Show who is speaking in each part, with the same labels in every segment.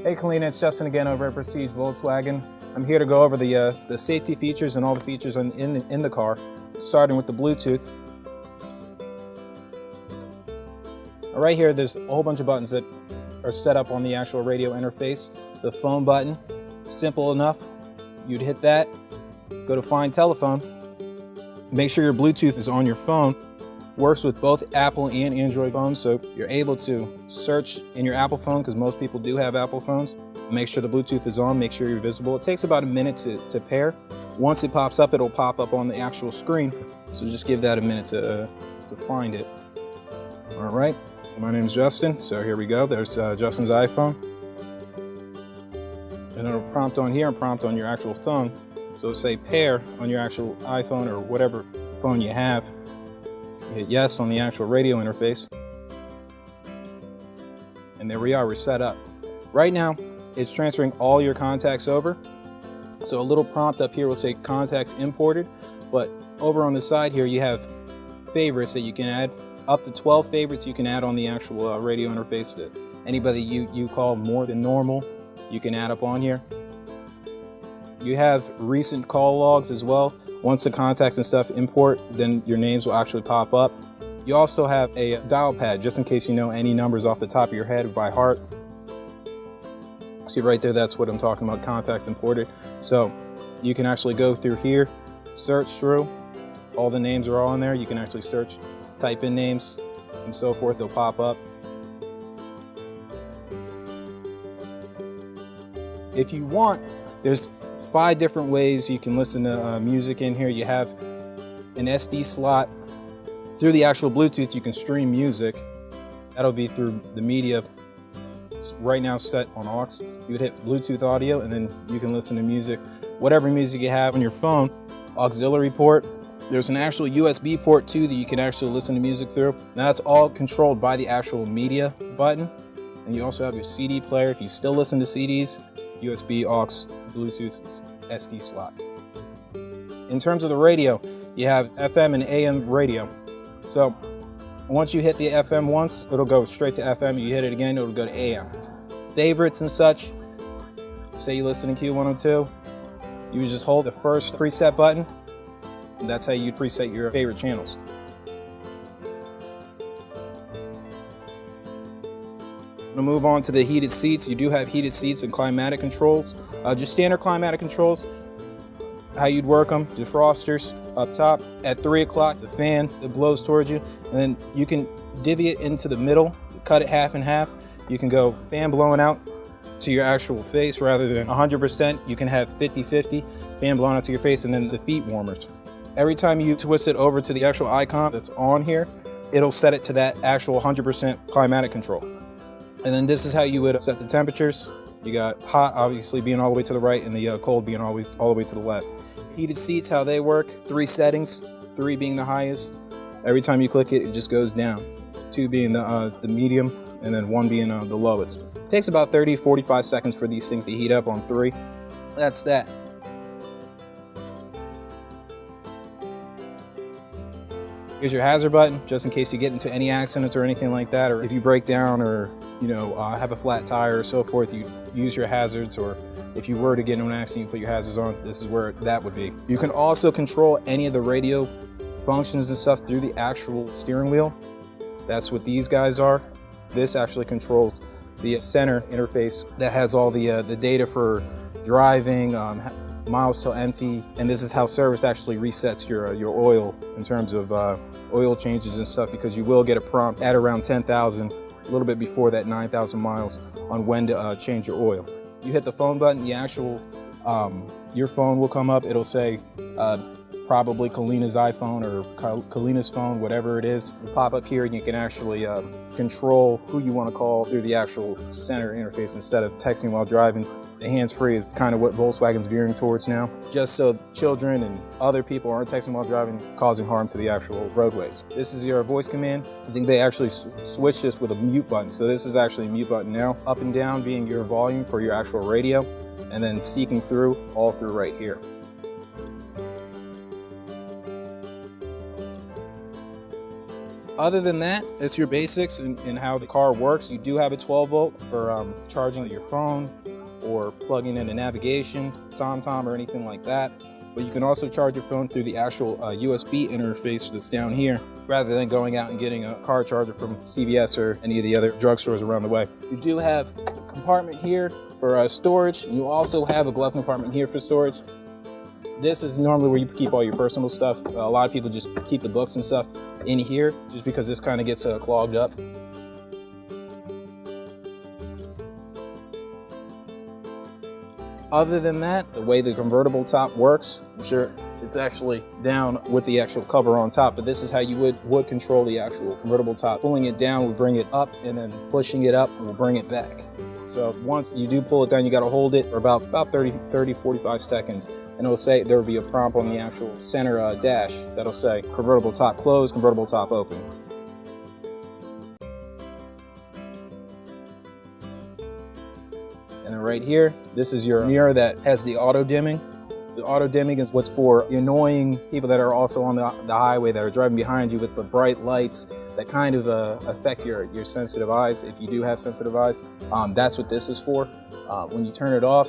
Speaker 1: Hey Kalina, it's Justin again over at Prestige Volkswagen. I'm here to go over the safety features and all the features in the car, starting with the Bluetooth. Right here, there's a whole bunch of buttons that are set up on the actual radio interface. The phone button, simple enough. You'd hit that, go to Find Telephone. Make sure your Bluetooth is on your phone. Works with both Apple and Android phones, so you're able to search in your Apple phone, because most people do have Apple phones. Make sure the Bluetooth is on, make sure you're visible. It takes about a minute to pair. Once it pops up, it'll pop up on the actual screen, so just give that a minute to find it. All right, my name is Justin, so here we go. There's Justin's iPhone. And it'll prompt on here and prompt on your actual phone. So it'll say pair on your actual iPhone or whatever phone you have. Hit yes on the actual radio interface. And there we are, we're set up. Right now, it's transferring all your contacts over. So a little prompt up here will say contacts imported, but over on the side here, you have favorites that you can add. Up to 12 favorites you can add on the actual radio interface. That anybody you call more than normal, you can add up on here. You have recent call logs as well. Once the contacts and stuff import, then your names will actually pop up. You also have a dial pad, just in case you know any numbers off the top of your head by heart. See right there, that's what I'm talking about, contacts imported. So you can actually go through here, search through. All the names are all in there. You can actually search, type in names and so forth, they'll pop up. If you want, there's 5 different ways you can listen to music in here. You have an SD slot. Through the actual Bluetooth, you can stream music. That'll be through the media. It's right now set on aux. You would hit Bluetooth audio, and then you can listen to music, whatever music you have on your phone. Auxiliary port. There's an actual USB port too that you can actually listen to music through. Now that's all controlled by the actual media button. And you also have your CD player. If you still listen to CDs, USB, aux, Bluetooth, SD slot. In terms of the radio, you have FM and AM radio. So once you hit the FM once, it'll go straight to FM. You hit it again, it'll go to AM. Favorites and such, say you listen to Q102, you would just hold the first preset button, and that's how you preset your favorite channels. We'll move on to the heated seats. You do have heated seats and climatic controls. Just standard climatic controls. How you'd work them, defrosters up top. At 3 o'clock, the fan that blows towards you. And then you can divvy it into the middle, cut it half and half. You can go fan blowing out to your actual face rather than 100%. You can have 50-50, fan blowing out to your face, and then the feet warmers. Every time you twist it over to the actual icon that's on here, it'll set it to that actual 100% climatic control. And then this is how you would set the temperatures. You got hot obviously being all the way to the right, and the cold being all the way to the left. Heated seats, how they work, 3 settings, 3 being the highest. Every time you click it, it just goes down. 2 being the medium, and then 1 being the lowest. It takes about 30-45 seconds for these things to heat up on 3. That's that. Here's your hazard button, just in case you get into any accidents or anything like that, or if you break down or have a flat tire or so forth, you use your hazards, or if you were to get into an accident, you put your hazards on, this is where that would be. You can also control any of the radio functions and stuff through the actual steering wheel. That's what these guys are. This actually controls the center interface that has all the data for driving, miles till empty, and this is how service actually resets your oil in terms of oil changes and stuff, because you will get a prompt at around 10,000, a little bit before that 9,000 miles, on when to change your oil. You hit the phone button, the actual your phone will come up. It'll say probably Kalina's iPhone or Kalina's phone, whatever it is. It'll pop up here, and you can actually control who you want to call through the actual center interface instead of texting while driving. The hands-free is kind of what Volkswagen's veering towards now, just so children and other people aren't texting while driving, causing harm to the actual roadways. This is your voice command. I think they actually switched this with a mute button, so this is actually a mute button now. Up and down being your volume for your actual radio, and then seeking through, all through right here. Other than that, it's your basics and how the car works. You do have a 12-volt for charging your phone or plugging in a navigation, TomTom, or anything like that. But you can also charge your phone through the actual USB interface that's down here, rather than going out and getting a car charger from CVS or any of the other drugstores around the way. You do have a compartment here for storage. You also have a glove compartment here for storage. This is normally where you keep all your personal stuff. A lot of people just keep the books and stuff in here just because this kind of gets clogged up. Other than that, the way the convertible top works, I'm sure it's actually down with the actual cover on top, but this is how you would control the actual convertible top. Pulling it down will bring it up, and then pushing it up will bring it back. So once you do pull it down, you got to hold it for about 30, 45 seconds, and it'll say, there will be a prompt on the actual center dash that'll say convertible top closed, convertible top open. And then right here, this is your mirror that has the auto dimming. The auto dimming is what's for annoying people that are also on the highway that are driving behind you with the bright lights that kind of affect your sensitive eyes. If you do have sensitive eyes, that's what this is for. When you turn it off,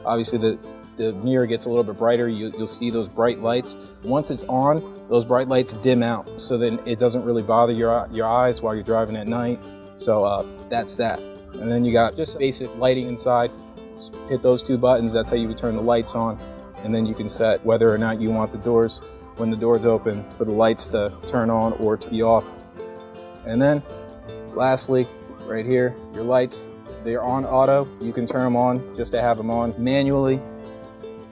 Speaker 1: obviously the mirror gets a little bit brighter. You'll see those bright lights. Once it's on, those bright lights dim out, so then it doesn't really bother your eyes while you're driving at night. So that's that. And then you got just basic lighting inside. Just hit those two buttons, that's how you would turn the lights on. And then you can set whether or not you want the doors, when the doors open, for the lights to turn on or to be off. And then lastly, right here, your lights, they're on auto. You can turn them on just to have them on manually,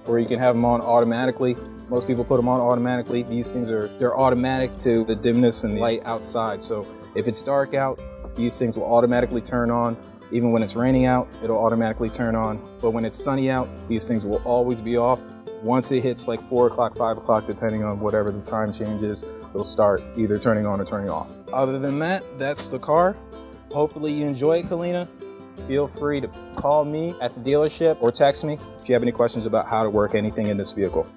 Speaker 1: or you can have them on automatically. Most people put them on automatically. These things they're automatic to the dimness and the light outside. So if it's dark out, these things will automatically turn on. Even when it's raining out, it'll automatically turn on. But when it's sunny out, these things will always be off. Once it hits like 4 o'clock, 5 o'clock, depending on whatever the time change is, they'll start either turning on or turning off. Other than that, that's the car. Hopefully you enjoy it, Kalina. Feel free to call me at the dealership or text me if you have any questions about how to work anything in this vehicle.